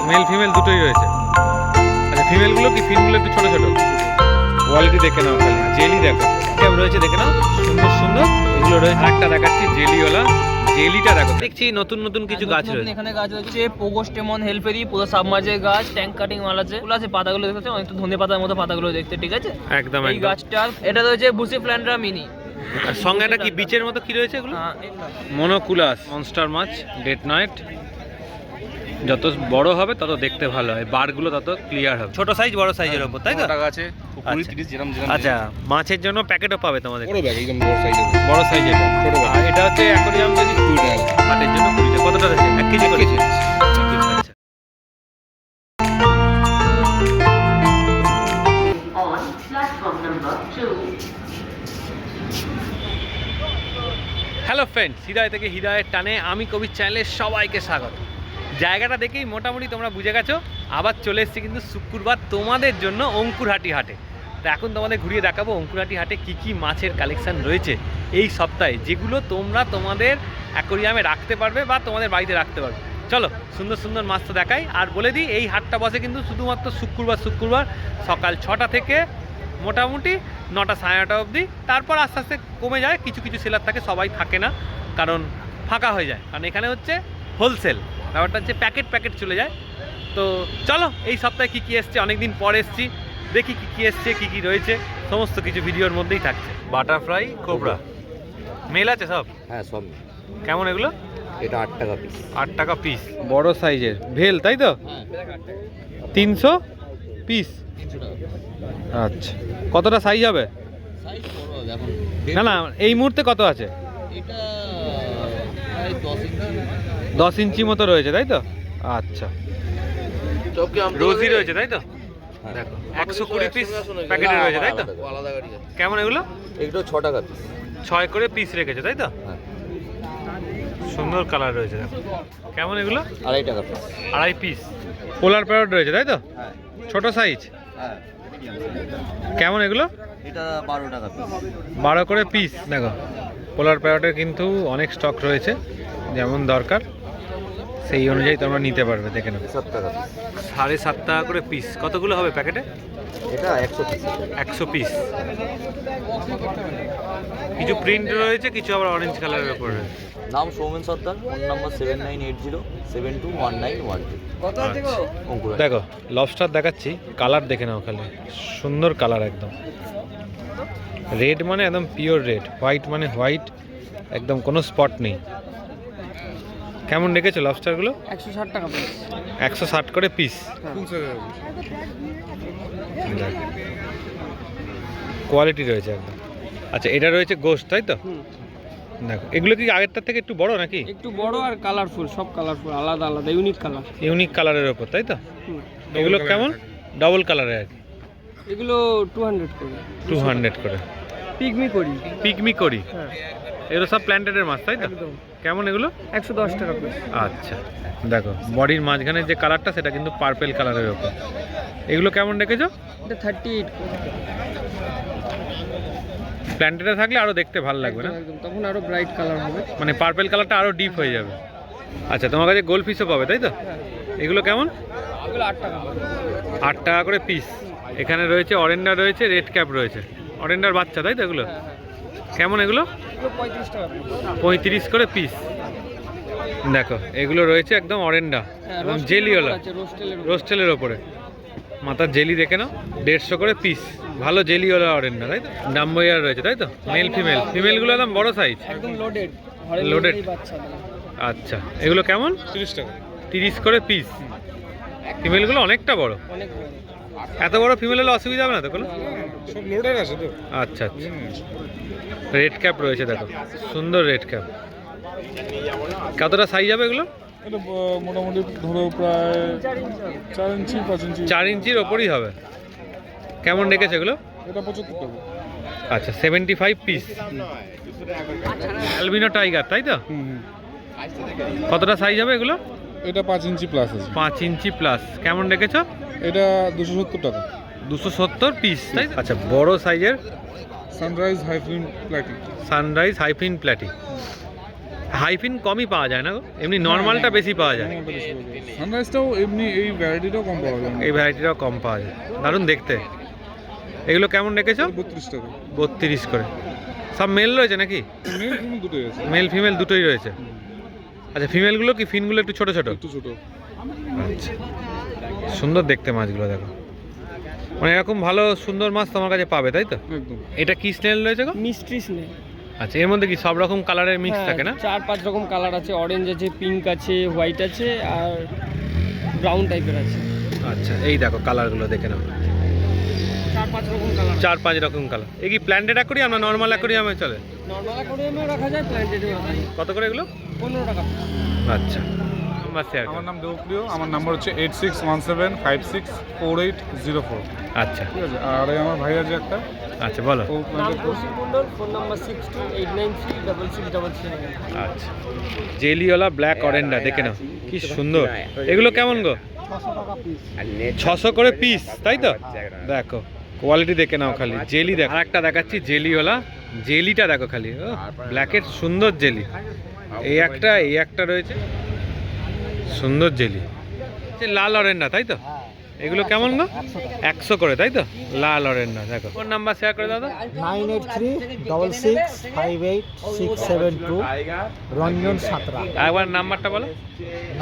Male female দুটোই রয়েছে। আচ্ছা ফিমেলগুলো কি ফিনগুলো একটু ছোট ছোট? কোয়ালিটি দেখে নাও, খালি জেলি দেখো কেমন রয়েছে দেখে নাও, সুন্দর সুন্দর এগুলো রয়েছে। একটা দেখাচ্ছি জেলিওয়ালা, জেলিটা দেখো। দেখছি নতুন নতুন কিছু গাছ রয়েছে। এখানে গাছ হচ্ছে পোগোস্টেমন হেলফেরি, পুরো সাবমার্জের গাছ, ট্যাঙ্ক কাটিং মাল আছে, ফুল আছে, পাতাগুলো দেখতে অনেকটা ধনে পাতার মতো পাতাগুলো দেখতে, ঠিক আছে একদম এই গাছটা। এটা রয়েছে বুসিফ্ল্যান্ড্রা মিনি। আর সঙ্গে একটা কি বিচের মতো কি রয়েছে এগুলো? মনোকুলাস মনস্টার মাছ, ডেট নাইট। যত বড় হবে তত দেখতে ভালো হয়, বারগুলো তত ক্লিয়ার হবে। ছোট সাইজ বড় সাইজের উপর, তাই তো? টাকা আছে 20 30 যেরকম আচ্ছা মাছের জন্য প্যাকেটও পাবে তোমাদের, বড় ব্যাগ একদম বড় সাইজের। বড় সাইজের। ছোট ব্যাগ। আর এটা হচ্ছে অ্যাকোয়ারিয়াম যদি 2 টাকা। হাটের জন্য 20 টাকা। কতটা আছে? 1 কেজি করে? 1 কেজি। আচ্ছা। on platform number 2. Hello friends, হৃদয় থেকে হৃদয়ের টানে আমি কবির চ্যানেলে সবাইকে স্বাগত। জায়গাটা দেখেই মোটামুটি তোমরা বুঝে গেছো, আবার চলে এসেছি কিন্তু শুক্রবার তোমাদের জন্য অঙ্কুরহাটি হাটে। তো এখন তোমাদের ঘুরিয়ে দেখাবো অঙ্কুরহাটি হাটে কী কী মাছের কালেকশান রয়েছে এই সপ্তাহে, যেগুলো তোমরা তোমাদের অ্যাকোরিয়ামে রাখতে পারবে বা তোমাদের বাড়িতে রাখতে পারবে। চলো সুন্দর সুন্দর মাছ তো দেখাই। আর বলে দিই এই হাটটা বসে কিন্তু শুধুমাত্র শুক্রবার সকাল 6টা থেকে মোটামুটি 9টা 9:30 অবধি। তারপর আস্তে আস্তে কমে যায়, কিছু কিছু সেলার থাকে, সবাই থাকে না, কারণ ফাঁকা হয়ে যায়। কারণ এখানে হচ্ছে হোলসেল ব্যাপারটা, হচ্ছে প্যাকেট চলে যায়। তো চলো এই সপ্তাহে কী কী এসছে, অনেকদিন পর এসছি, দেখি কী কী এসছে, কী কী রয়েছে, সমস্ত কিছু ভিডিওর মধ্যেই থাকছে। বাটারফ্লাই, কোবরা মেল আছে সব? হ্যাঁ সব। কেমন এগুলো? এটা 8 টাকা পিস। 8 টাকা পিস, বড় সাইজের ভেল, তাই তো? 300 পিস। আচ্ছা কতটা সাইজ হবে? না না এই মুহূর্তে কত আছে? এটা প্রায় 10 ইঞ্চি মতো রয়েছে, তাই তো? আচ্ছা রোজি রয়েছে, তাই তো? দেখো 120 পিস প্যাকেটে রয়েছে, তাই তো? আলাদা গাড়ি আছে। কেমন এগুলো? এগুলো 6 টাকা পিস। 6 করে পিস রেখেছে, তাই তো? হ্যাঁ। সুন্দর কালার রয়েছে দেখো। কেমন এগুলো? 2.5 টাকা পিস। 2.5 পিস। পোলার প্যারট রয়েছে, তাই তো? হ্যাঁ। ছোট সাইজ। হ্যাঁ। কেমন এগুলো? এটা 12 টাকা পিস। 12 করে পিস। দেখো পোলার প্যারটের কিন্তু অনেক স্টক রয়েছে, যেমন দরকার সেই অনুযায়ী তোমরা নিতে পারবে, দেখে নাও। 7 টাকা পিস। 7.5 টাকা করে পিস। কতগুলো হবে প্যাকেটে? এটা 100 পিস। 100 পিস। কিছু প্রিন্ট রয়েছে, কিছু আবার অরেঞ্জ কালারের উপর রয়েছে। নাম সৌমেন সর্দার, ফোন নাম্বার 7980721912। অঙ্কুর। দেখো লবস্টার দেখাচ্ছি, কালার দেখে নাও খালি, সুন্দর কালার একদম। রেড মানে একদম পিওর রেড, হোয়াইট মানে হোয়াইট, একদম কোনো স্পট নেই। কেমন রেখেছো লবস্টারগুলো? 160 টাকা পিস। 160 করে পিস। কোয়ালিটি রয়েছে একদম। আচ্ছা এটা রয়েছে গোস্ট, তাই তো? দেখো এগুলো কি আগেরটার থেকে একটু বড় নাকি? একটু বড় আর কালারফুল, সব কালারফুল, আলাদা আলাদা ইউনিক কালার। ইউনিক কালারের ওপর, তাই তো? এগুলো কেমন? ডাবল কালারের আর কি। এগুলো 200 করে। 200 করে। পিগমি করি। হ্যাঁ এগুলো সব প্ল্যান্টেডের মাছ, তাই তো? একদম। কেমন এগুলো? 110 টাকা পিস। আচ্ছা দেখো বডির মাঝখানের যে কালারটা সেটা কিন্তু পার্পেল কালারের ওপর। এগুলো কেমন রেখেছো? এটা 38 করে। প্ল্যান্টেডে থাকলে আরো দেখতে ভালো লাগবে না? একদম, তখন আরো ব্রাইট কালার হবে, মানে পার্পেল কালারটা আরো ডিপ হয়ে যাবে। আচ্ছা তোমার কাছে গোল্ড ফিশও পাবে, তাই তো? এগুলো কেমন? এগুলো 8 টাকা করে। 8 টাকা করে পিস। এখানে রয়েছে অরেন্ডার, রয়েছে রেড ক্যাপ রয়েছে, অরেন্ডার বাচ্চা, তাই তো? এগুলো কেমন? এগুলো এগুলো 35 টাকা পিস। 35 করে পিস। দেখো এগুলো রয়েছে একদম অরেন্ডা এবং জেলিওয়ালা, রোস্টেলের ওপরে। মাথার জেলি দেখে নাও, 150 করে পিস। ভালো জেলিওয়ালা অরেন্ডা, তাই তো? ডাম্বয়ার রয়েছে, তাই তো? মেল ফিমেল, ফিমেলগুলো একদম বড় সাইজ, একদম লোডেড। লোডেড। বাচ্চা আচ্ছা এগুলো কেমন? 30 টাকা। 30 করে পিস। ফিমেলগুলো অনেকটা বড়। অনেক বড়। এত বড় ফিমেল হলে অসুবিধা হবে না তো কোনো? সব লোডার আছে তো। আচ্ছা আচ্ছা। রেড ক্যাপ রয়েছে, দেখো সুন্দর রেড ক্যাপ। কতটা সাইজ হবে এগুলো? এটা মোটামুটি ধরো প্রায় 4 ইঞ্চি 5 ইঞ্চি। 4 ইঞ্চির ওপরই হবে। কেমন রেখেছে এগুলো? এটা 75 টাকা। আচ্ছা 75 পিস। অ্যালবিনো টাইগার, তাই তো? কতটা সাইজ হবে এগুলো? এটা 5 ইঞ্চি প্লাস আছে। 5 ইঞ্চি প্লাস। কেমন রেখেছো? এটা 270 টাকা। 270 পিস, তাই? আচ্ছা বড় সাইজের sunrise hifin platy. Sunrise hifin platy. Hifin কমই পাওয়া যায় না গো, এমনি নর্মালটা বেশি পাওয়া যায়। সানরাইজটাও এমনি এই ভ্যারাইটিটাও কম পাওয়া যায় এই ভ্যারাইটিটাও কম পাওয়া যায়, দারুণ দেখতে। এগুলো কেমন রেখেছো? 32 টাকা। 32 করে। সব মেল রয়েছে নাকি? মেল ফিমেল দুটোই আছে। মেল ফিমেল দুটোই রয়েছে। আচ্ছা, ফিমেলগুলো কি, ফিনগুলো একটু ছোট ছোট? একটু ছোট। আচ্ছা, সুন্দর দেখতে মাছগুলো, দেখো মানে এরকম ভালো সুন্দর মাছ তোমার কাছে পাবে, তাই তো? একদম। এটা কি স্নেল রয়েছে গো? Mystery snake. আচ্ছা, এর মধ্যে কি সব রকম কালারের মিক্স থাকে না? 4-5 রকম কালার আছে, অরেঞ্জ আছে, পিঙ্ক আছে, হোয়াইট আছে আর ব্রাউন টাইপের আছে। আচ্ছা, এই দেখো কালারগুলো দেখে নাও, 4-5 রকম কালার। 4-5 রকম কালার। এই কি প্ল্যান্টেড অ্যাকোরিয়াম না নর্মাল অ্যাকোরিয়ামে চলে? নরমাল অ্যাকোরিয়ামেও রাখা যায়, প্ল্যান্টেডেও রাখা যায়। কত করে এগুলো? 15 টাকা। আচ্ছা, নাম্বার শেয়ার আমার নাম দেবপ্রিয়, আমার নাম্বার হচ্ছে 8617564804। আচ্ছা ঠিক আছে, আর এই আমার ভাই আছে একটা, আচ্ছা বলো। ও নাম কৌশিক মন্ডল, ফোন নাম্বার 6289366633। আচ্ছা, জেলিওয়ালা ব্ল্যাক অরেন্ডা দেখে নাও কি সুন্দর। এগুলো কেমন গো? 600 করে পিস, তাই তো? দেখো কোয়ালিটি দেখে নাও খালি, জেলি দেখো। আর একটা দেখাচ্ছি জেলিওয়ালা, জেলিটা দেখো খালি, ও ব্ল্যাকের সুন্দর জেলি। এই একটা রয়েছে সুন্দর জেলি। লাল অরেন্ডা, তাই তো? এগুলো কেমন গো? 100 করে, তাই তো? লাল অরেন্ডা দেখো। ফোন নাম্বার শেয়ার করে দাও তো। 9836658672 রঞ্জন সাঁতরা। একবার নাম্বারটা বলো।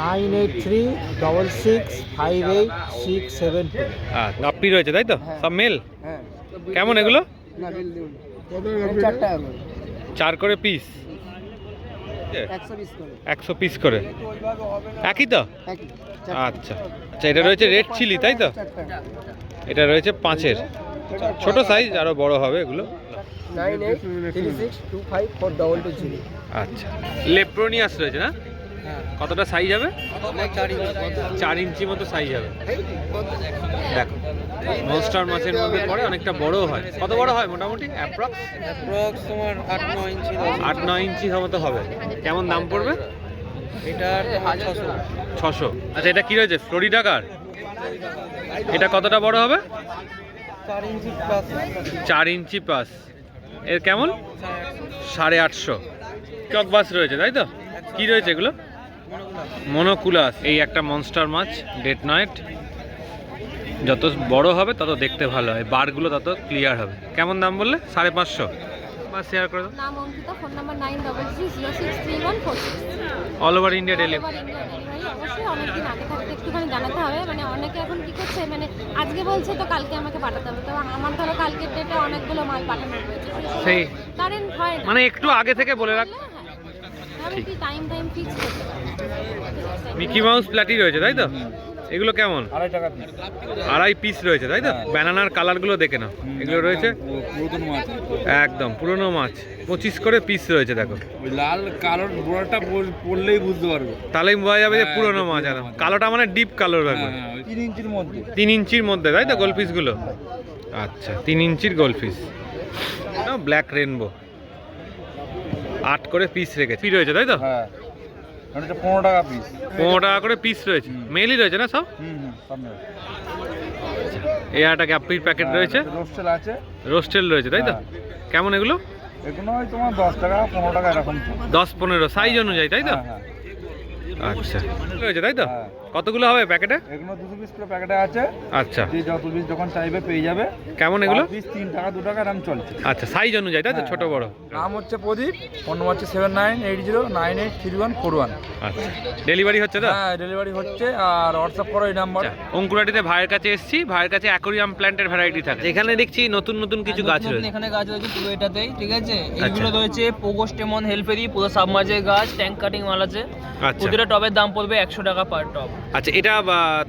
9836658672। আচ্ছা, গাপ্পি রয়েছে, তাই তো? সব মেল। কেমন এগুলো? 4 করে পিস, 100 পিস করে, একই তো? আচ্ছা আচ্ছা, এটা রয়েছে রেড চিলি, তাই তো? এটা রয়েছে 5-এর, ছোট সাইজ, আরো বড় হবে এগুলো। 9836254220। আচ্ছা, লেপ্রোনিয়াস রয়েছে না? কতটা সাইজ হবে? 4 ইঞ্চি মতো সাইজ হবে। দেখো মনস্টার মাছের মধ্যে পড়ে, অনেকটা বড়ও হয়। কত বড় হয় মোটামুটি? অ্যাপ্রক্স তোমার 8-9 ইঞ্চি। 8-9 ইঞ্চি মতো হবে। কেমন দাম পড়বে? এটার 600। আচ্ছা, এটা কি রয়েছে? ফ্লোরিডা কার। এটা কতটা বড় হবে? 4 ইঞ্চি প্লাস। 4 ইঞ্চি প্লাস। এর কেমন? 850। চকবাস রয়েছে, তাই তো? কি রয়েছে এগুলো? মনোকুলাস। এই একটা মনস্টার মাছ, ডেট নাইট। যত বড় হবে তত দেখতে ভালো হয়, বারগুলো তত ক্লিয়ার হবে। কেমন দাম বললে? 550। বা শেয়ার করে দাও। নাম Ankita, phone number 9330633146। All over India delivery. Over India delivery অবশ্যই অনেকদিন আগে থাকতে একটুখানি জানাতে হবে, মানে অনেকে এখন কি করছে, মানে আজকে বলছে তো কালকে আমাকে পাঠাতে হবে, তো আমার ধরো কালকের ডেটে অনেকগুলো মাল পাঠানো হয়েছে, সেই কারেন্ট হয় না, মানে একটু আগে থেকে বলে রাখ। আমি কি টাইম ফিক্স করতে পারি। মিকি মাউস প্ল্যাটি রয়েছে, তাই তো? এগুলো কেমন? 2.5 টাকা পিস। 2.5 পিস রয়েছে, তাই তো? ব্যানানার কালারগুলো দেখে নাও, এগুলো রয়েছে পুরাতন মাছ। একদম পুরনো মাছ। 25 করে পিস রয়েছে, দেখো। ওই লাল কালোর গোড়াটা পড়লেই বুঝতে পারবো। তাহলেই বোঝা যাবে যে পুরনো মাছ। আর কালোটা মানে ডিপ কালোর ব্যাপার। 3 ইঞ্চির মধ্যে। 3 ইঞ্চির মধ্যে, তাই তো গোল পিসগুলো? আচ্ছা, 3 ইঞ্চির গোল পিস। ব্ল্যাক রেনবো 8 করে পিস রেখেছে, পিস রয়েছে, তাই তো? হ্যাঁ, এটা 15 টাকা পিস। 15 টাকা করে পিস রয়েছে। মেলই রয়েছে না সব? সামনে এই একটা গ্যাপির প্যাকেট রয়েছে, রোস্টেল আছে, রোস্টেল রয়েছে, তাই তো? হ্যাঁ। কেমন এগুলো? এগুলো হয় তোমার 10 টাকা 15 টাকা এরকম। 10-15 সাইজ অনুযায়ী, তাই তো? হ্যাঁ, আচ্ছা রয়েছে, তাই তো? হ্যাঁ। কতগুলো হবে প্যাকেটে? এগুলো 200 পিস করে প্যাকেটে আছে। আচ্ছা, যে যত পিস যখন চাইবে পেয়ে যাবে। কেমন এগুলো? পিস 3 টাকা 2 টাকা দাম চলছে। আচ্ছা, সাইজ অনুযায়ী, তাই তো? ছোট বড়। নাম হচ্ছে প্রদীপ, ফোন নম্বর হচ্ছে 7980983141। আচ্ছা, ডেলিভারি হচ্ছে তো? হ্যাঁ, ডেলিভারি হচ্ছে, আর হোয়াটসঅ্যাপ করো এই নাম্বার। অঙ্কুরাটিতে ভাইয়ের কাছে এসেছি, ভাইয়ের কাছে অ্যাকোরিয়াম প্ল্যান্টের ভ্যারাইটি থাকে। এখানে দেখছি নতুন নতুন কিছু গাছ রয়েছে। এখানে গাছ রয়েছে পুরো এটাতেই, ঠিক আছে? এইগুলো রয়েছে পোগোস্টেমন হেলফেরি, পুরো সাবমার্জের গাছ, ট্যাঙ্ক কাটিং মাল আছে। আচ্ছা প্রতিটা টবের দাম পড়বে 100 টাকা পার টব। আচ্ছা, এটা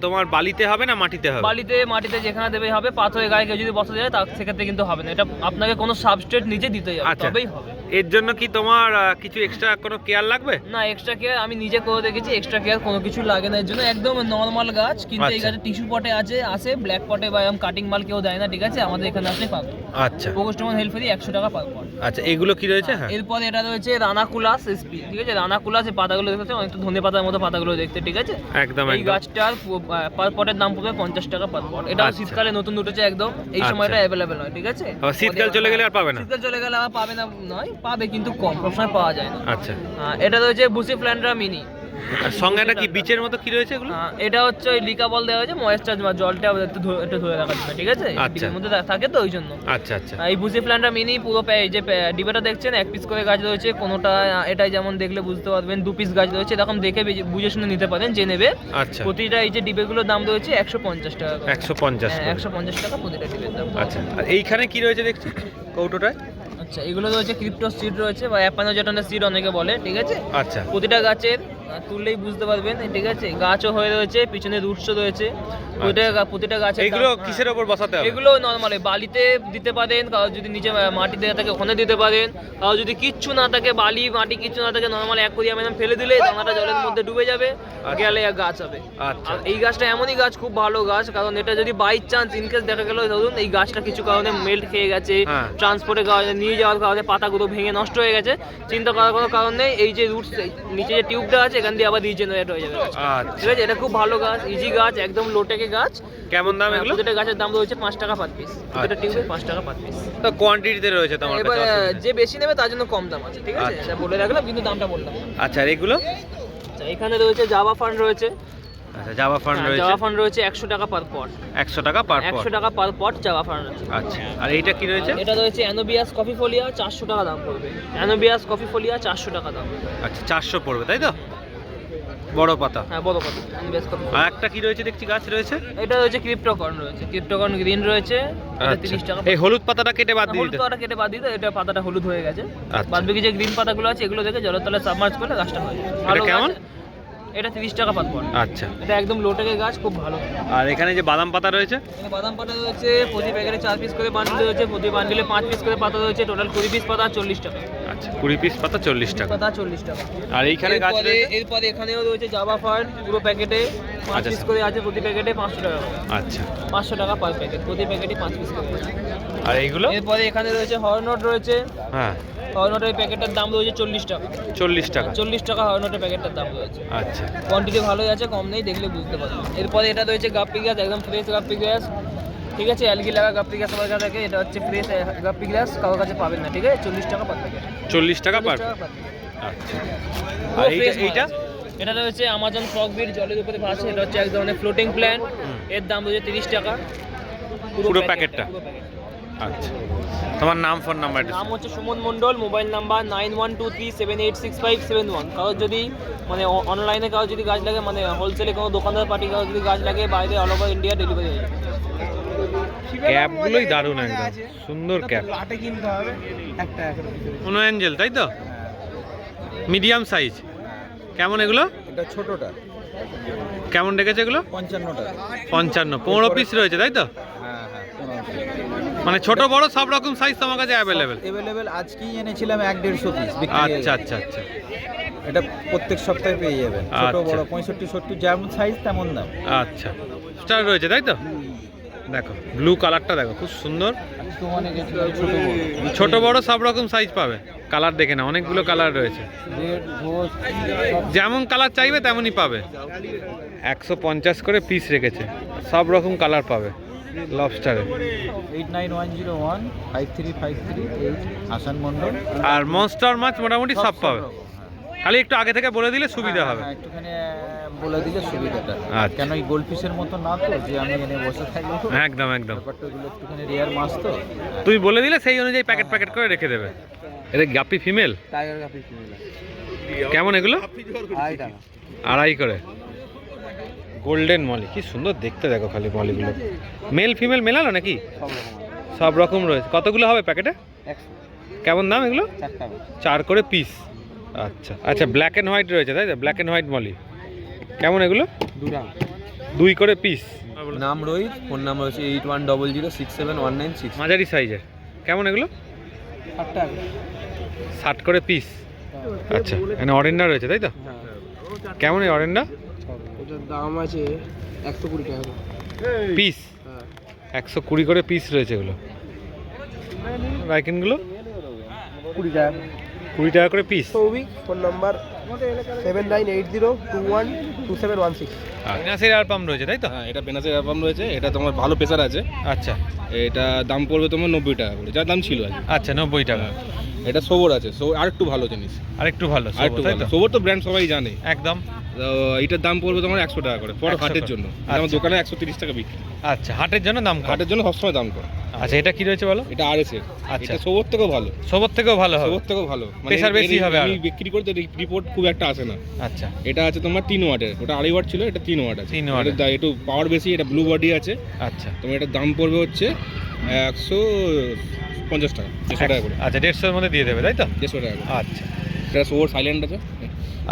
তোমার বালিতে হবে না মাটিতে হবে? বালিতে মাটিতে যেখানে দেবে হবে, পাথরের গায়ে কেউ যদি বসা যায় তা সেক্ষেত্রে কিন্তু হবে না, এটা আপনাকে কোনো সাবস্ট্রেট নিচে দিতে হবে, আচ্ছা। তবেই হবে। এর জন্য কি তোমার কিছু এক্সট্রা কোনো কেয়ার লাগবে? না, এক্সট্রা কেয়ার আমি নিজে করে দেখেছি, এক্সট্রা কেয়ার কোনো কিছু লাগে না এর জন্য, একদম নর্মাল গাছ। কিন্তু এই আচ্ছা। গাছে টিস্যু পটে আসে ব্ল্যাক পটে বা এরকম কাটিং মাল কেউ দেয় না, ঠিক আছে? আমাদের এখানে আসলে পাবে। আচ্ছা পোগোস্টেমন হেলফেরি 100 টাকা পার পট। আচ্ছা, এগুলো কি রয়েছে? হ্যাঁ, এরপরে এটা রয়েছে রানাকুলাস এসপি, ঠিক আছে? রানাকুলাস এই পাতাগুলো দেখতে অনেকটা ধনে পাতার মতো পাতাগুলো দেখতে, ঠিক আছে? একদম এই একদম। গাছটার পার পটের দাম পড়বে 50 টাকা পার পট। এটা আচ্ছা। শীতকালে নতুন উঠেছে একদম, এই আচ্ছা। সময়টা অ্যাভেলেবেল হয়, ঠিক আছে? শীতকাল চলে গেলে আর পাবে না? শীতকাল চলে গেলে আমার পাবে না নয়, পাবে কিন্তু কম, সবসময় পাওয়া যায় না। আচ্ছা, এটা রয়েছে বুসি ফ্ল্যান্ড্রা মিনি। আর সঙ্গে একটা কি বিচের মতো কি রয়েছে এগুলো? এটা হচ্ছে ওই লিকা বল দেওয়া হয়েছে, ময়েশ্চার বা জলটা একটু ধরে রাখার জন্য, ঠিক আছে? আচ্ছা। ডিবের মধ্যে থাকে তো ওই জন্য। আচ্ছা আচ্ছা, এই বুসি ফ্ল্যান্ড্রা মিনি পুরো এই যে ডিবেটা দেখছেন, এক পিস করে গাছ রয়েছে, কোনোটা এটাই যেমন দেখলে বুঝতে পারবেন 2 পিস গাছ রয়েছে, এরকম দেখে বুঝে শুনে নিতে পারেন যে নেবে। আচ্ছা, প্রতিটা এই যে ডিবেগুলোর দাম রয়েছে 150 টাকা করে। 150 করে। 150 টাকা প্রতিটা ডিবের দাম। আচ্ছা, আর এইখানে কি রয়েছে দেখছি কৌটোটায়? আচ্ছা, এগুলো রয়েছে ক্রিপ্টো সিড রয়েছে বা অ্যাপানো যেটা সিড অনেকে বলে, ঠিক আছে? আচ্ছা, প্রতিটা গাছের তুললেই বুঝতে পারবেন, ঠিক আছে? গাছও হয়ে রয়েছে, পিছনে রুটসও রয়েছে। প্রতিটা গাছের এগুলো দাম- কিসের ওপর বসাতে হবে? এগুলো নর্মালি বালিতে দিতে পারেন, কারো যদি নিচে মাটি দেওয়া থাকে ওখানে দিতে পারেন, কারো যদি কিচ্ছু না থাকে, বালি মাটি কিচ্ছু না থাকে, নর্মাল অ্যাকোরিয়াম ফেলে দিলে দানাটা জলের মধ্যে ডুবে যাবে, গেলে এক গাছ হবে। আচ্ছা, আর এই গাছটা এমনই গাছ, খুব ভালো গাছ, কারণ এটা যদি বাই চান্স ইনকেস দেখা গেল ধরুন এই গাছটা কিছু কারণে মেল্ট খেয়ে গেছে, হ্যাঁ। ট্রান্সপোর্টের কারণে নিয়ে যাওয়ার কারণে পাতাগুলো ভেঙে নষ্ট হয়ে গেছে, চিন্তা করার কোনো কারণ নেই। এই যে রুটস নিচে যে টিউবটা আছে এখান দিয়ে আবার রিজেনারেট হয়ে যাবে গাছটা। আচ্ছা। ঠিক আছে, এটা খুব ভালো গাছ, ইজি গাছ, একদম লোটেকে গাছ। কেমন দাম এগুলো? প্রতিটা গাছের দাম রয়েছে 5 টাকা পার পিস, প্রতিটা টিউবে 5 টাকা পার পিস। তো কোয়ান্টিটিতে রয়েছে তোমার এবার কাছে? অসুবিধা নেই। যে বেশি নেবে তার জন্য কম দাম আছে, ঠিক আছে? আচ্ছা। এটা বলে রাখলাম, কিন্তু দামটা বললাম না। আচ্ছা, আর এগুলো? আচ্ছা, এখানে রয়েছে জাভা ফান্ড রয়েছে। আচ্ছা, জাভা ফান্ড রয়েছে। জাভা ফান্ড রয়েছে 100 টাকা পার পট। 100 টাকা পার পট। 100 টাকা পার পট জাভা ফান্ড আছে। আচ্ছা, আর এইটা কি রয়েছে? এটা রয়েছে অ্যানোবিয়াস কফি ফোলিয়া, 400 টাকা দাম পড়বে। অ্যানোবিয়াস কফি ফোলিয়া 400 টাকা দাম। আচ্ছা, 400 পড়বে তাই তো? বড় পাতা। হ্যাঁ, বড় কথা অ্যানোবিয়াস কফি। আর একটা কি রয়েছে দেখছি গাছ রয়েছে? এটা রয়েছে ক্রিপ্টোকর্ন রয়েছে, ক্রিপ্টোকর্ন গ্রিন রয়েছে, এটা আচ্ছা, 30 টাকা। এই হলুদ পাতাটা কেটে বাদ দিয়ে হলুদ দিতে? পাতাটা কেটে বাদ দিতে, এটা পাতাটা হলুদ হয়ে গেছে। আচ্ছা। বাদ বাকি যে গ্রিন পাতাগুলো আছে এগুলো দেখে জলের তলায় সাবমার্জ করলে গাছটা হয়। এটা কেমন? এটা 30 টাকা পাত পড়ে। আচ্ছা, এটা একদম লোটেকে গাছ, খুব ভালো। আর এখানে যে বাদাম পাতা রয়েছে? এখানে বাদাম পাতা রয়েছে, প্রতি প্যাকেটে 4 পিস করে বান্ডিল রয়েছে, প্রতি বান্ডিলে 5 পিস করে পাতা রয়েছে, টোটাল 20 পিস পাতা 40 টাকা। আচ্ছা, 20 পিস পাতা 40 টাকা। পাতা 40 টাকা। আর এইখানে গাছ এরপরে রয়েছে? এরপরে এখানেও রয়েছে জাভা ফার্ন, পুরো প্যাকেটে 5 আচ্ছা, পিস করে আছে, প্রতি প্যাকেটে 500 টাকা করে। আচ্ছা, 500 টাকা পার প্যাকেট, প্রতি প্যাকেটে 5 পিস করে আছে। আর এইগুলো? এরপরে এখানে রয়েছে হর্নট রয়েছে, হ্যাঁ, হর্নটের প্যাকেটের দাম রয়েছে 40 টাকা। 40 টাকা। 40 টাকা হর্নটের প্যাকেটটার দাম রয়েছে। আচ্ছা, কোয়ান্টিটি ভালোই আছে, কম নেই, দেখলে বুঝতে পারবেন। এরপরে এটা রয়েছে গাপ্পি গ্রাস, একদম ফ্রেশ গাপ্পি গ্রাস, ঠিক আছে? অ্যালগি লাগা গাপ্পি গ্রাস সবার কাছে থাকে, এটা হচ্ছে ফ্রেশ গাপ্পি গ্রাস, কারোর কাছে পাবেন না, ঠিক আছে? 40 টাকা পার প্যাকেট। 40 টাকা পার। 40 টাকা পার প্যাকেট। আচ্ছা, পুরো আর fresh মাল এইটা? আছে। এটা রয়েছে আমাজন ফ্রগ বিট, জলের উপরে ভাসে, এটা হচ্ছে এক ধরনের ফ্লোটিং প্ল্যান্ট, এর দাম রয়েছে 30 টাকা পুরো প্যাকেটটা? পুরো প্যাকেট। আচ্ছা, তোমার নাম, ফোন নাম্বার? নাম হচ্ছে সুমন মণ্ডল, মোবাইল নাম্বার 9123786571। কারোর যদি মানে অনলাইনে কারোর যদি গাছ লাগে, মানে হোলসেলে কোনো দোকানদার পার্টি কারোর যদি গাছ লাগে, বাইরে অল ওভার ইন্ডিয়া ডেলিভারি হয়ে যাবে। ক্যাপগুলোই দারুণ, একদম সুন্দর ক্যাপ। লাটে কিনতে হবে একটা কোনো অ্যাঞ্জেল তাই তো? Medium size. কেমন এগুলো? এটা ছোটটা কেমন রেখেছে এগুলো? 55 টাকা। 55, 15 পিস রয়েছে তাই তো? হ্যাঁ হ্যাঁ, মানে ছোট বড় সব রকম সাইজ তোমার কাছে অ্যাভেলেবেল? অ্যাভেলেবেল। আজকেই এনেছিলাম 1-150 পিস বিক্রি হয়ে আচ্ছা গেছে। আচ্ছা আচ্ছা, এটা প্রত্যেক সপ্তাহে পেয়ে যাবেন, ছোট আচ্ছা। বড় 65-70 যেমন সাইজ তেমন দাম। আচ্ছা, স্টার রয়েছে তাই তো? দেখো ব্লু কালারটা দেখো, খুব সুন্দর। তোমানে গেছে ছোট বড়, ছোট বড় সব রকম সাইজ পাবে। কালার দেখে না, অনেকগুলো কালার রয়েছে, রেড ঘোষ যেমন কালার চাইবে তেমনই পাবে। 150 করে পিস রেখেছে, সব রকম কালার পাবে লবস্টারে। 8910153538 হাসান মণ্ডল। আর মনস্টার মাছ মোটামুটি সব পাবে, খালি একটু আগে থেকে বলে দিলে সুবিধা হবে। হ্যাঁ, একটুখানি বলে দিলে সুবিধাটা। আচ্ছা। কেন এই গোল্ড ফিশের মতো না তো যে আমি এনে বসে থাকবো, একদম একদম, ব্যাপারটা ওগুলো একটুখানি রেয়ার মাছ তো। তুমি বলে দিলে সেই অনুযায়ী প্যাকেট প্যাকেট করে রেখে দেবে। এটা গাপ্পি ফিমেল? টাইগার কাপি কিনলাম কেমন এগুলো? 2.5 টাকা। 2.5 করে। গোল্ডেন মলি, কি সুন্দর দেখতে দেখো, খালি মলিগুলো। মেল ফিমেল মেলালো নাকি? সব রকম রয়েছে। কতগুলো হবে প্যাকেটে? 100 কেমন দাম এগুলো? 4 টাকা। 4 করে পিস। আচ্ছা আচ্ছা, ব্ল্যাক অ্যান্ড হোয়াইট রয়েছে তাই তো? ব্ল্যাক অ্যান্ড হোয়াইট মলি কেমন এগুলো? 2 টাকা। 2 করে পিস। নাম রোহিত, ফোন নাম্বার হচ্ছে 8100671966। মাঝারি সাইজের। কেমন এগুলো? 8 টাকা। 60 করে পিস। আচ্ছা, এখানে অরেন্ডা রয়েছে তাই তো? কেমন এই অরেন্ডা? এটার দাম আছে 120 টাকা পিস? 120 করে পিস রয়েছে এগুলো। রাইকেনগুলো? 20 টাকা। 20 টাকা করে পিস। Souvik, phone number 79802122 2716। বেনাসের এয়ার পাম্প রয়েছে তাই তো? হ্যাঁ, এটা বেনাসের অ্যালবাম রয়েছে, এটা তোমার ভালো প্রেসার আছে। আচ্ছা এটা দাম পড়বে তোমার 90 টাকা করে, যার দাম ছিল আর কি। আচ্ছা 90 টাকা। এটা সোবর আছে, আর একটু ভালো জিনিস, আর একটু ভালো আর একটু তাই ভালো। তো? সোবর তো ব্র্যান্ড সবাই জানে। একদম। তো এটার দাম পড়বে তোমার 100 টাকা করে, পর 100 হাটের করে। জন্য। আচ্ছা। আমার দোকানে 130 টাকা বিক্রি। আচ্ছা হাটের জন্য দাম কম। হাটের জন্য সবসময় দাম কম। আচ্ছা এটা কি রয়েছে বলো? এটা আরএস এর। আচ্ছা। এটা সোবর থেকেও ভালো, সবর থেকেও ভালো হবে। সোবর থেকেও ভালো, Pressure বেশি হবে আমি আরো। বিক্রি করতে রিপোর্ট খুব একটা আসে না। আচ্ছা এটা আছে তোমার 3 ওয়াটের, ওটা 2.5 ওয়াট ছিল, এটা 3 ওয়াট আছে। 3 ওয়াটের। এটা একটু পাওয়ার বেশি, এটা ব্লু বডি আছে। আচ্ছা তোমার এটার দাম পড়বে হচ্ছে 150 টাকা, 150 টাকা করে। আচ্ছা 150 এর মধ্যে দিয়ে দেবে তাই তো? 150 টাকা করে। আচ্ছা এটা সোবর সাইলেন্ট আছে।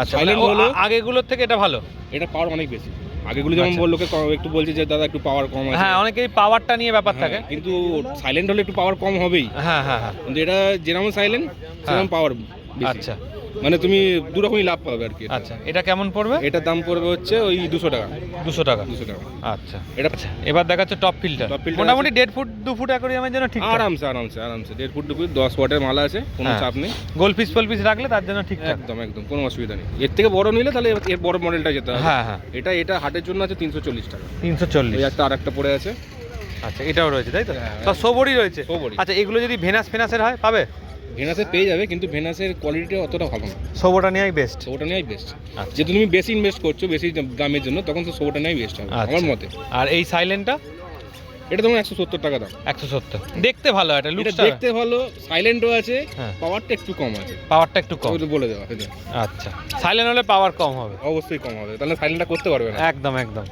আচ্ছা Silent মানে ও হলো- আগেগুলোর থেকে এটা ভালো। এটা পাওয়ার অনেক বেশি। আগেগুলো যেমন আচ্ছা। লোকে একটু বলছে যে দাদা একটু পাওয়ার কম আছে। হ্যাঁ অনেকেই পাওয়ারটা নিয়ে ব্যাপার হ্যাঁ, থাকে। কিন্তু সাইলেন্ট হলে একটু পাওয়ার কম হবেই। হ্যাঁ হ্যাঁ হ্যাঁ কিন্তু এটা যেরকম সাইলেন্ট সেরকম পাওয়ার বেশি। আচ্ছা মানে তুমি দু রকমই লাভ পাবে আর কি। আচ্ছা এটা কেমন পড়বে? এটার দাম পড়বে হচ্ছে ওই 200 টাকা। 200 টাকা। 200 টাকা। আচ্ছা এটা আচ্ছা এবার দেখাচ্ছে টপ ফিল্টার। Top filter মোটামুটি 1.5 ফুট 2 ফুট অ্যাকোয়ারিয়ামের জন্য ঠিক আরামসে আরামসে আরামসে 1.5 ফুট 2 ফুট 10 ওয়াটের মালা আছে, কোনো হ্যাঁ। চাপ নেই। গোলপিস ফোলপিস রাখলে তার জন্য ঠিকঠাক। একদম একদম কোনো অসুবিধা নেই। এর থেকে বড় নিলে তাহলে এর বড় মডেলটা যেতে হবে। হ্যাঁ হ্যাঁ এটা হাটের জন্য আছে 340 টাকা। 340। ওই একটা আরেকটা পড়ে আছে। আচ্ছা এটাও রয়েছে তাই তো? হ্যাঁ, সব সবরই রয়েছে। সবরই। আচ্ছা এগুলো যদি ভেনাস ফেনাসের হয় পাবে? ভেনাসে পেয়ে যাবে, কিন্তু ভেনাসের কোয়ালিটি অতটা ভালো না। সবরটা নেওয়াই বেস্ট। ওটা নেওয়াই বেস্ট। আচ্ছা। যেহেতু তুমি বেশি ইনভেস্ট করছো বেশি দামের জন্য, তখন তো সোটা নেওয়াই বেস্ট হবে আমার মতে। আর এই সাইলেন্টটা এটা তোমার 170 টাকা দাম। 170। দেখতে ভালো এটা এটা লুকটা। দেখতে ভালো, সাইলেন্টও আছে, হ্যাঁ। পাওয়ারটা একটু কম আছে। পাওয়ারটা একটু কম। ওটা বলে দেওয়া এটা আচ্ছা সাইলেন্ট হলে পাওয়ার কম হবে। অবশ্যই কম হবে, তাহলে সাইলেন্টটা করতে পারবে না। একদম একদম।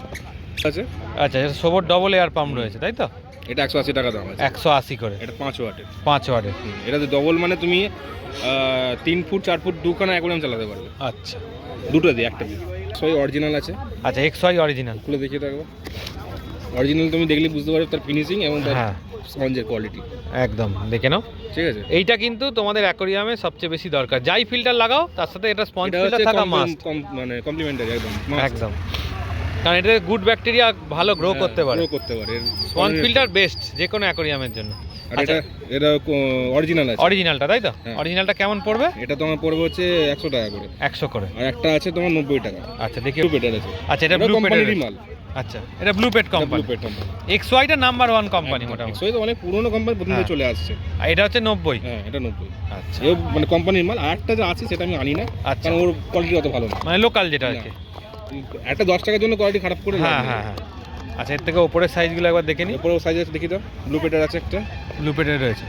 আছে। আচ্ছা এটা সবর ডবল এয়ার পাম্প রয়েছে তাই তো? এটা 180 টাকা দাম আছে। 180 করে। এটা 5 ওয়াটের। 5 ওয়াটের। এটা ডবল মানে তুমি 3 ফুট 4 ফুট দুখানা অ্যাকোয়ারিয়াম চালাতে পারবে। আচ্ছা দুটো দিয়ে একটা দিয়ে। সবই অরিজিনাল আছে। আচ্ছা XY অরিজিনাল। খুলে দেখিয়ে থাকবো। অরিজিনাল তুমি দেখলে বুঝতে পারবে তার ফিনিশিং এবং তার হ্যাঁ স্পঞ্জের কোয়ালিটি। একদম দেখে নাও। ঠিক আছে। এইটা কিন্তু তোমাদের অ্যাকোয়ারিয়ামে সবচেয়ে বেশি দরকার। যাই ফিল্টার লাগাও তার সাথে এটা স্পঞ্জ এটা ফিল্টার হচ্ছে থাকা মাস্ট। মানে কমপ্লিমেন্টারি একদম must। একদম কারণ এটা গুড ব্যাকটেরিয়া ভালো গ্রো করতে পারে। গ্রো করতে পারে। স্পঞ্জ ফিল্টার বেস্ট যে কোনো অ্যাকোয়ারিয়ামের জন্য। আর এটা অরিজিনাল আছে। অরিজিনালটা তাই তো? হ্যাঁ। অরিজিনালটা কেমন পড়বে? এটা তোমার পড়বে হচ্ছে 100 টাকা করে। 100 করে। আর একটা আছে তোমার 90 টাকা। আচ্ছা দেখি। ব্লু পেটার আছে। আচ্ছা এটা ব্লু কোম্পানিরই পেটের মাল। আচ্ছা এটা ব্লু পেট কোম্পানি। ব্লু পেট কোম্পানি। XY টা নাম্বার 1 কোম্পানি মোটামুটি। সই তো অনেক পুরনো কোম্পানি, প্রথম থেকে হ্যাঁ। চলে আসছে। আর এটা হচ্ছে 90। হ্যাঁ এটা 90। আচ্ছা এও মানে কোম্পানির মাল। আর একটা যে আছে সেটা আমি আনি না, আচ্ছা। কারণ ওর কোয়ালিটি অত ভালো না। মানে লোকাল যেটা আর কি। একটা 10 টাকার জন্য কোয়ালিটি খারাপ করে। হ্যাঁ হ্যাঁ হ্যাঁ। আচ্ছা এর থেকে উপরের সাইজগুলো একবার দেখে নিই। এরপরে সাইজ আছে দেখি দাও। ব্লু পেটার আছে একটা। ব্লু পেটের রয়েছে।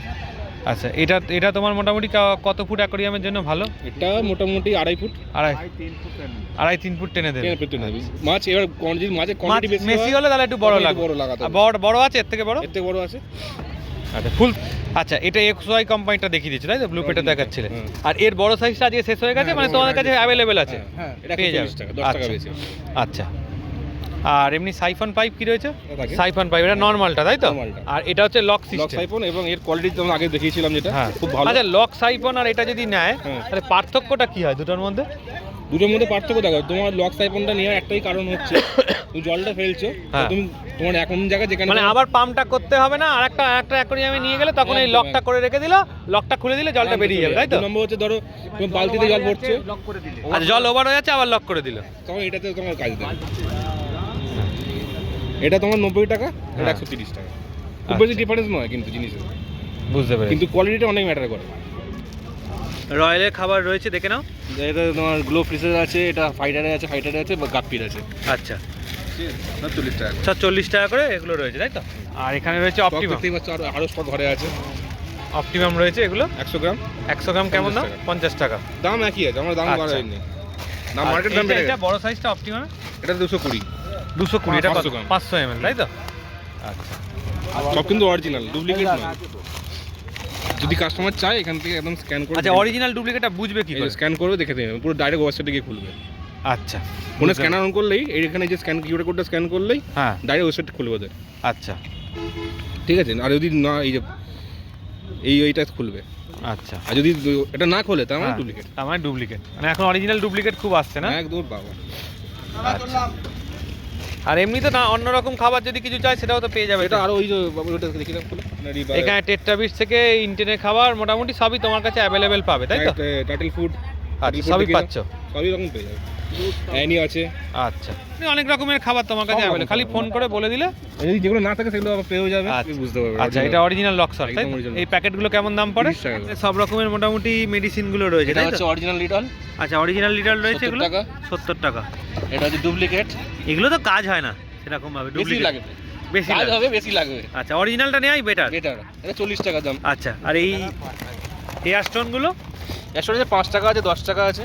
আচ্ছা এটা তোমার মোটামুটি কত ফুট অ্যাকোয়ারিয়ামের জন্য ভালো? এটা মোটামুটি 2.5 ফুট। 2.5 3 ফুট টেনে দেবে। পেতে নেবে মাছ। এবার যদি মাছের কোয়ালিটি বেশি মেসি হলে তাহলে একটু বড় তাহলে একটু লাগবে। বড় লাগাতে হবে। আর বড় আছে এর থেকে বড়? এর থেকে বড় আছে। আচ্ছা ফুল। আচ্ছা এটা XY কোম্পানিটা দেখিয়ে দিচ্ছে তাই তো? ব্লু পেটে দেখাচ্ছিলে। হ্যাঁ। আর এর বড় সাইজটা আজকে শেষ হয়ে গেছে, মানে তোমাদের কাছে অ্যাভেলেবেল আছে? হ্যাঁ এটা পেয়ে যাবে। 40 টাকা, 10 টাকা আচ্ছা। বেশি। আচ্ছা আর এমনি সাইফন পাইপ কি রয়েছে? থাকে। সাইফন পাইপ এটা নরমালটা তাই তো? Normalটা। আর এটা হচ্ছে লক লক সিস্টেম। সাইফন এবং এর কোয়ালিটি তো আগে দেখিয়েছিলাম যেটা হ্যাঁ খুব ভালো। আচ্ছা লক সাইফন আর এটা যদি নেয় হ্যাঁ। তাহলে পার্থক্যটা কি হয় দুটোর মধ্যে? দুটোর মধ্যে পার্থক্য দেখো। তোমার লক সাইফনটা নেওয়ার একটাই কারণ হচ্ছে তুমি জলটা ফেলছো, তো হ্যাঁ। তুমি তোমার এমন জায়গা যেখানে মানে আবার পাম্পটা করতে হবে না, আর একটা অ্যাকোয়ারিয়ামে নিয়ে গেলে তখন এই একদম, লকটা করে রেখে দিল, লকটা খুলে দিলে জলটা বেরিয়ে যাবে তাই তো? 2 নম্বর হচ্ছে ধরো তুমি বালতিতে জল ভরছো, আচ্ছা জল ওভার হয়ে যাচ্ছে আবার লক করে দিল। তখন এটাতে তোমার কাজ দেবে। এটা তোমার 90 টাকা, এটা হ্যাঁ। 130 টাকা। খুব বেশি ডিফারেন্স নয় কিন্তু জিনিসের, বুঝতে পেরেছি। কিন্তু কোয়ালিটিটা অনেক ম্যাটার করে। রয়্যালের খাবার রয়েছে দেখে নাও। এটা তোমার গ্লো ফ্রিজের আছে, এটা ফাইটারে আছে বা গাপ্পির আছে। আচ্ছা 40 টাকা। আচ্ছা 40 টাকা করে এগুলো রয়েছে তাই তো? আর এখানে রয়েছে অপটিমাম। দেখতেই পাচ্ছ আরো স্টক ঘরে আছে। অপটিমাম রয়েছে এগুলো 100 গ্রাম 100 গ্রাম কেমন দাম? 50 টাকা। দাম একই আছে, আমার দাম আচ্ছা। বাড়ায়নি। দাম আর মার্কেট দাম বেড়ে এটা গেছে। বড় সাইজটা অপটিমাম এটা 220। 220 এটা 500 গ্রাম। 500 ml তাই তো? আচ্ছা সব কিন্তু অরিজিনাল, ডুপ্লিকেট নয়। যদি কাস্টমার চায় এখান থেকে একদম স্ক্যান করে। আচ্ছা অরিজিনাল ডুপ্লিকেটটা বুঝবে কি করে? স্ক্যান করবে দেখে দেবে, পুরো ডাইরেক্ট ওয়েবসাইটে গিয়ে খুলবে। আচ্ছা ফোনে স্ক্যানার অন করলেই এখানে যে স্ক্যান কিউআর কোডটা স্ক্যান করলেই হ্যাঁ ডাইরেক্ট ওয়েবসাইটে খুলবে ওদের। আচ্ছা ঠিক আছে। আর যদি না এই যে এইটা খুলবে, আচ্ছা আর যদি এটা না খোলে তার মানে হ্যাঁ, ডুপ্লিকেট। তার মানে ডুপ্লিকেট। মানে এখন অরিজিনাল ডুপ্লিকেট খুব আসছে না? একদম বাবা। আচ্ছা আর এমনি তো না অন্যরকম খাবার যদি কিছু চাই সেটাও তো পেয়ে যাবে। এটা আরো ওই যে ওটা দেখি না খুলে এখানে টেট্রাবিট থেকে ইন্টেনের খাবার মোটামুটি সবই তোমার কাছে অ্যাভেলেবেল পাবে তাই তো? টার্টেল ফুড আচ্ছা সবই পাচ্ছ। সবই রকম পেয়ে যাবে। অ্যানি আছে। আচ্ছা, অনেক রকমের খাবার তোমার কাছে সব রকম অ্যাভেলেবল, খালি ফোন করে বলে দিলে। যদি যেগুলো না থাকে সেগুলো আবার পেয়েও যাবে, আচ্ছা। তুমি বুঝতে পারবে। আচ্ছা, এটা অরিজিনাল লক্সর, তাই একদম তো? original। এই প্যাকেটগুলো কেমন দাম পড়ে? 30 টাকা করে। সব রকমের মোটামুটি মেডিসিনগুলো রয়েছে, এটা তাই হচ্ছে তো? অরিজিনাল লিটল, আচ্ছা, অরিজিনাল লিটার রয়েছে 70 এগুলো টাকা। 70 টাকা। এটা হচ্ছে ডুপ্লিকেট, এগুলো তো কাজ হয় না সেরকম ভাবে, বেশি ডুপ্লিকেট লাগবে, বেশি কাজ লাগে। হবে বেশি লাগবে। আচ্ছা, অরিজিনালটা নেওয়াই বেটার। বেটার, এটা 40 টাকা দাম। আচ্ছা, আর এই হেয়ার স্টোনগুলো 100 টাকা 5 টাকা আছে, 10 টাকা আছে,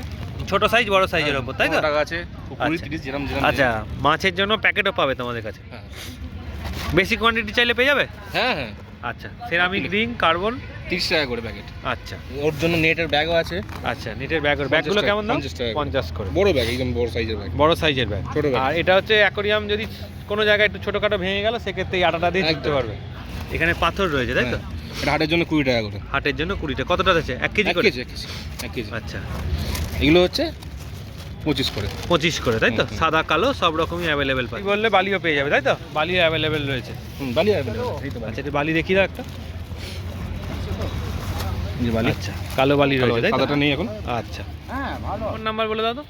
ছোট সাইজ বড় সাইজের ওপর, তাই তো? 15 টাকা আছে, 20 আচ্ছা। 30 যেরকম যেরকম। আচ্ছা, মাছের জন্য প্যাকেটও পাবে তোমাদের কাছে, হ্যাঁ বেশি কোয়ান্টিটি চাইলে পেয়ে যাবে। হ্যাঁ হ্যাঁ, আচ্ছা, সেরামিক রিং, কার্বন। 30 টাকা করে প্যাকেট। আচ্ছা ওর জন্য নেটের ব্যাগও আছে, আচ্ছা, নেটের ব্যাগুলো 50 টাকা, কেমন দাম? 50 টাকা করে। 50 করে, বড় ব্যাগ, একদম বড় সাইজের ব্যাগ। বড় সাইজের ব্যাগ। ছোট ব্যাগ। আর এটা হচ্ছে অ্যাকোরিয়াম, যদি কোনো জায়গায় একটু ছোটখাটো ভেঙে গেল সেক্ষেত্রে এই আটাটা দিয়ে ধরতে একদম। পারবে। এখানে পাথর রয়েছে, তাই তো? হ্যাঁ, এটা হাটের জন্য 20 টাকা করে। হাটের জন্য 20 টাকা। কতটা আছে? 1 কেজি 1 করে? KG 1 KG. আচ্ছা, এগুলো হচ্ছে 25 করে। 25 করে, তাই তো? হুম, হুম। সাদা কালো সব রকমই অ্যাভেলেবেল পাবে। বললে বালিও পেয়ে যাবে, তাই তো? বালিও অ্যাভেলেবেল রয়েছে। বালি available, এই তো বালি। আচ্ছা, এটা বালি দেখিয়ে দাও একটা। যে বালি, আচ্ছা, কালো বালি রয়েছে, তাই তো? সাদাটা নেই এখন। আচ্ছা, হ্যাঁ ভালো। ফোন নাম্বার বলে দাও তো।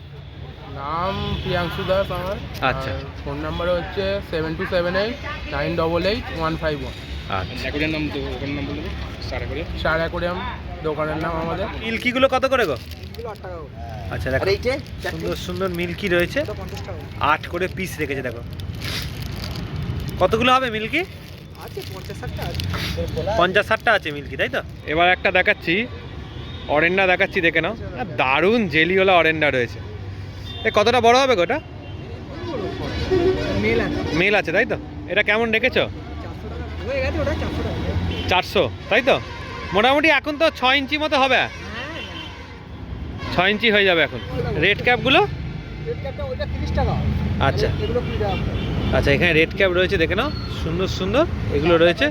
নাম প্রিয়াংশু দাস আমার। আচ্ছা। ফোন নাম্বার হচ্ছে 7278 988 151। আচ্ছা, অ্যাকোরিয়াম নাম তো, ওখানে নাম বলে দেবো, স্টার অ্যাকোরিয়াম। স্টার অ্যাকোরিয়াম দোকানের নাম আমাদের। মিল্কিগুলো কত করে গো? আচ্ছা, দেখো সুন্দর সুন্দর মিল্কি রয়েছে, 8 করে পিস রেখেছে, দেখো কতগুলো হবে মিল্কি? 50-60টা আছে মিল্কি, তাই তো? এবার একটা দেখাচ্ছি, অরেন্ডা দেখাচ্ছি, দেখে নাও। আর দারুণ জেলিওয়ালা অরেন্ডা রয়েছে। এ কতটা বড় হবে গোটা? মেল আছে, তাই তো? এটা কেমন রেখেছো? 400, তাই তো? মোটামুটি এখন তো 6 ইঞ্চি মতো হবে, 6 ইঞ্চি হয়ে যাবে এখন। রেড ক্যাপগুলো? আচ্ছা আচ্ছা, এখানে রেড ক্যাপ রয়েছে, দেখে নাও, সুন্দর সুন্দর এগুলো রয়েছে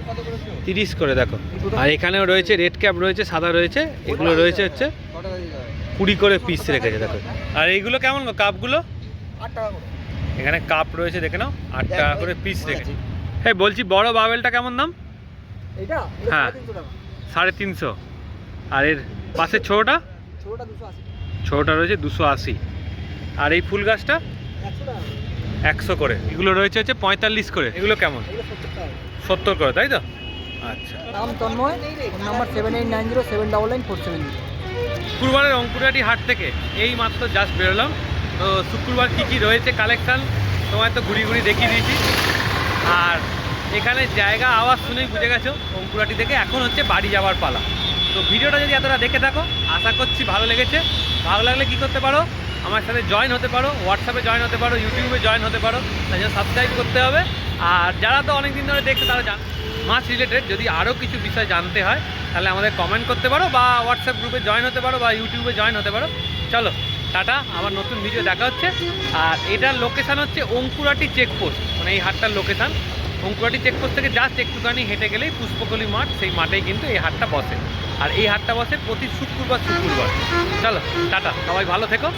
30 করে, দেখো। আর এখানেও রয়েছে রেড ক্যাপ রয়েছে, সাদা রয়েছে, এগুলো রয়েছে হচ্ছে 20 করে পিস রেখেছে, দেখো। আর এইগুলো কেমন গো কাপগুলো? 8 টাকা করে। এখানে কাপ রয়েছে, দেখে নাও, 8 টাকা করে পিস রেখেছে। হ্যাঁ, বলছি বড় বাবেলটা কেমন দাম? এটা হ্যাঁ। 350 টাকা। 350। আর এর পাশে ছোটোটা? ছোটটা 280। ছোটোটা রয়েছে 280। আর এই ফুল গাছটা 100 টাকা। 100 করে। এগুলো রয়েছে হচ্ছে 45 করে। এগুলো কেমন? এগুলো 70 টাকা। 70 করে, তাই তো? আচ্ছা, নাম তন্ময়, ফোন নাম্বার 7890799470। শুক্রবারের অঙ্কুরহাটি হাট থেকে এই মাত্র জাস্ট বেরোলাম। তো শুক্রবার কী কী রয়েছে কালেকশান তোমায় তো ঘুরি ঘুরি দেখিয়ে দিয়েছি। আর এখানে জায়গা আওয়াজ শুনেই বুঝে গেছো অঙ্কুরহাটি থেকে এখন হচ্ছে বাড়ি যাওয়ার পালা। তো ভিডিওটা যদি এতটা দেখে থাকো, আশা করছি ভালো লেগেছে। ভালো লাগলে কী করতে পারো? আমার সাথে জয়েন হতে পারো, হোয়াটসঅ্যাপে জয়েন হতে পারো, ইউটিউবে জয়েন হতে পারো। তাই জন্য সাবস্ক্রাইব করতে হবে। আর যারা তো অনেক দিন ধরে দেখছে তারা মাছ রিলেটেড যদি আরও কিছু বিষয় জানতে হয় তাহলে আমাদের কমেন্ট করতে পারো, বা হোয়াটসঅ্যাপ গ্রুপে জয়েন হতে পারো, বা ইউটিউবে জয়েন হতে পারো। চলো টাটা, আমার নতুন ভিডিও দেখা হচ্ছে। আর এটার লোকেশান হচ্ছে অঙ্কুরহাটি চেকপোস্ট, মানে এই হাটটার লোকেশান অঙ্কুরহাটি চেকপোস্ট থেকে জাস্ট একটুখানি হেঁটে গেলেই পুষ্পকলি মাঠ, সেই মাঠেই কিন্তু এই হাটটা বসে। আর এই হাটটা বসে প্রতি শুক্রবার। চলো টাটা, সবাই ভালো থেকো।